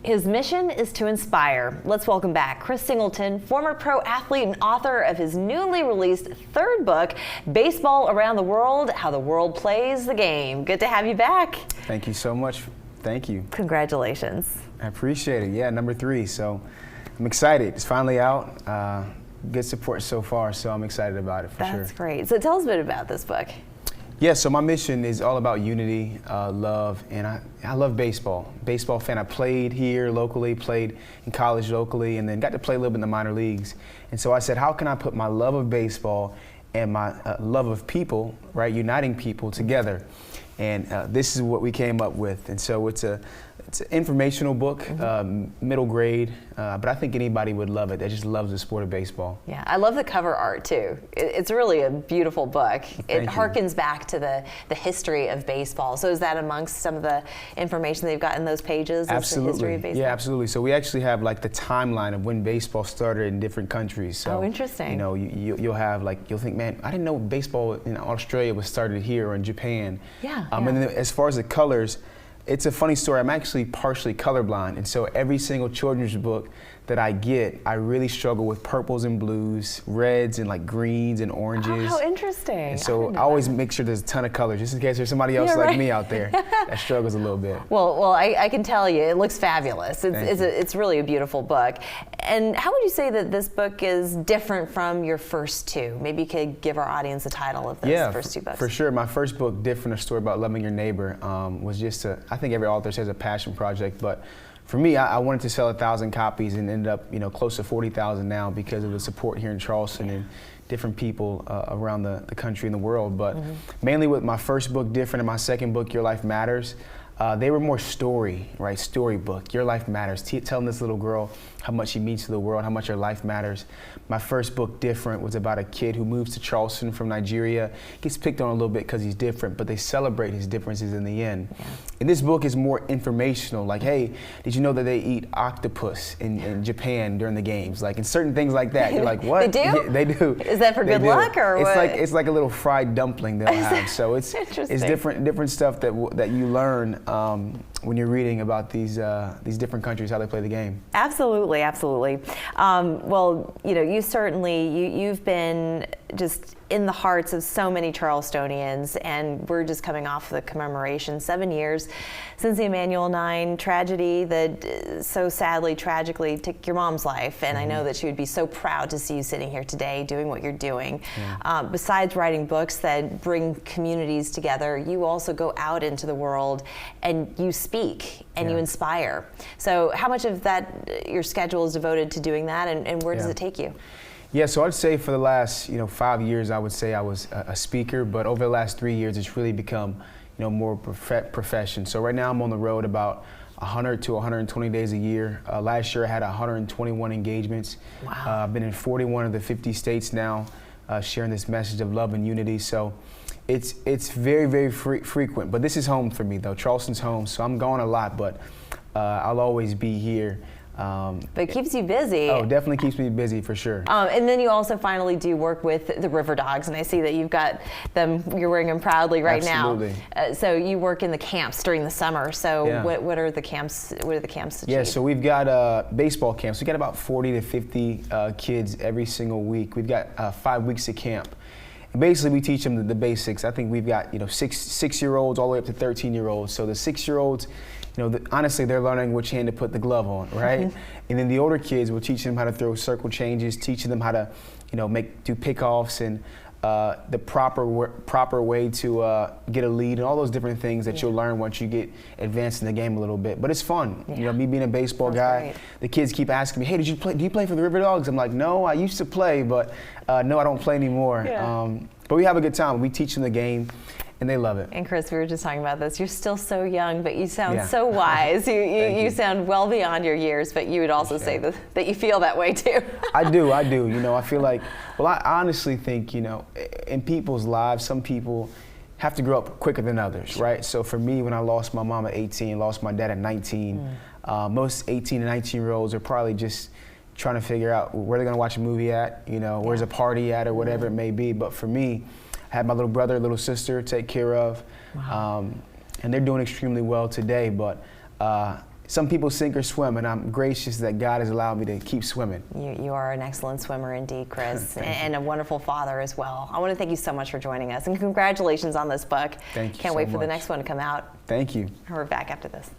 His mission is to inspire. Let's welcome back Chris Singleton, former pro athlete and author of his newly released third book, Baseball Around the World, How the World Plays the Game. Good to have you back. Thank you so much. Thank you. Congratulations. I appreciate it. Yeah, number 3. So I'm excited. It's finally out. Good support so far, so I'm excited about it for sure. That's great. So tell us a bit about this book. Yeah, so my mission is all about unity, love, and I love baseball. Baseball fan. I played here locally, played in college locally, and then got to play a little bit in the minor leagues. And so I said, how can I put my love of baseball and my love of people, right, uniting people together? And this is what we came up with. And so it's an informational book, middle grade, but I think anybody would love it that just loves the sport of baseball. Yeah, I love the cover art too. It's really a beautiful book. It harkens back to the history of baseball. So is that amongst some of the information they've got in those pages? Absolutely. The history of baseball? Yeah, absolutely. So we actually have like the timeline of when baseball started in different countries. So, interesting. You know, you'll have like, you'll think, man, I didn't know baseball in Australia was started here or in Japan. Yeah. And then as far as the colors, it's a funny story. I'm actually partially colorblind, and so every single children's book that I get, I really struggle with purples and blues, reds and like greens and oranges. Oh, how interesting. And so I always make sure there's a ton of colors, just in case there's somebody else like me out there that struggles a little bit. Well, I can tell you, it looks fabulous. It's really a beautiful book. And how would you say that this book is different from your first two? Maybe you could give our audience a title of those first two books. For sure. My first book, Different, a story about loving your neighbor, was just I think every author says a passion project, but for me, I wanted to sell 1,000 copies and ended up, close to 40,000 now because of the support here in Charleston and different people around the country and the world. But mainly with my first book, Different, and my second book, Your Life Matters, they were more story, right? Storybook. Your life matters. Telling this little girl how much she means to the world, how much her life matters. My first book, Different, was about a kid who moves to Charleston from Nigeria. Gets picked on a little bit because he's different, but they celebrate his differences in the end. Yeah. And this book is more informational. Like, hey, did you know that they eat octopus in Japan during the games? Like, and certain things like that. You're like, what? They do? Yeah, they do. Is that for good luck or it's what? It's like a little fried dumpling they'll have. So it's different stuff that you learn when you're reading about these different countries, how they play the game. Absolutely, absolutely. Well, you certainly, you've been just in the hearts of so many Charlestonians, and we're just coming off the commemoration, 7 years since the Emanuel 9 tragedy that so sadly, tragically took your mom's life, and I know that she would be so proud to see you sitting here today doing what you're doing. Besides writing books that bring communities together, you also go out into the world and you speak and you inspire. So how much of that, your schedule is devoted to doing that, and where does it take you? Yeah, so I'd say for the last 5 years, I would say I was a speaker, but over the last 3 years, it's really become more profession. So right now I'm on the road about 100 to 120 days a year. Last year I had 121 engagements. Wow. I've been in 41 of the 50 states now, sharing this message of love and unity. So it's very, very frequent, but this is home for me though. Charleston's home, so I'm gone a lot, but I'll always be here. But it keeps you busy. Oh, definitely keeps me busy for sure. And then you also finally do work with the River Dogs, and I see that you've got them, you're wearing them proudly right now. So you work in the camps during the summer. So what are the camps? What are the camps achieve? Yeah, so we've got baseball camps. We got about 40 to 50 kids every single week. We've got 5 weeks of camp. And basically, we teach them the basics. I think we've got 6-year-olds all the way up to 13-year-olds. So the 6-year-olds, honestly, they're learning which hand to put the glove on, right? And then the older kids, we'll teach them how to throw circle changes, teaching them how to, do pickoffs and the proper way to get a lead and all those different things that you'll learn once you get advanced in the game a little bit. But it's fun. Me being a baseball guy, the kids keep asking me, hey, do you play for the River Dogs? I'm like, no, I used to play, but no, I don't play anymore. But we have a good time. We teach them the game, and they love it. And Chris, we were just talking about this. You're still so young, but you sound so wise. You sound well beyond your years, but you would also say that you feel that way too. I do. I feel like, I honestly think, in people's lives, some people have to grow up quicker than others, right? So for me, when I lost my mom at 18, lost my dad at 19, most 18 and 19-year-olds are probably just trying to figure out where they're going to watch a movie at, where's a party at or whatever it may be. But for me, I had my little brother, little sister to take care of, and they're doing extremely well today. But some people sink or swim, and I'm gracious that God has allowed me to keep swimming. You are an excellent swimmer indeed, Chris, and a wonderful father as well. I want to thank you so much for joining us, and congratulations on this book. Thank you Can't so wait for the much. next one to come out. Thank you. We're back after this.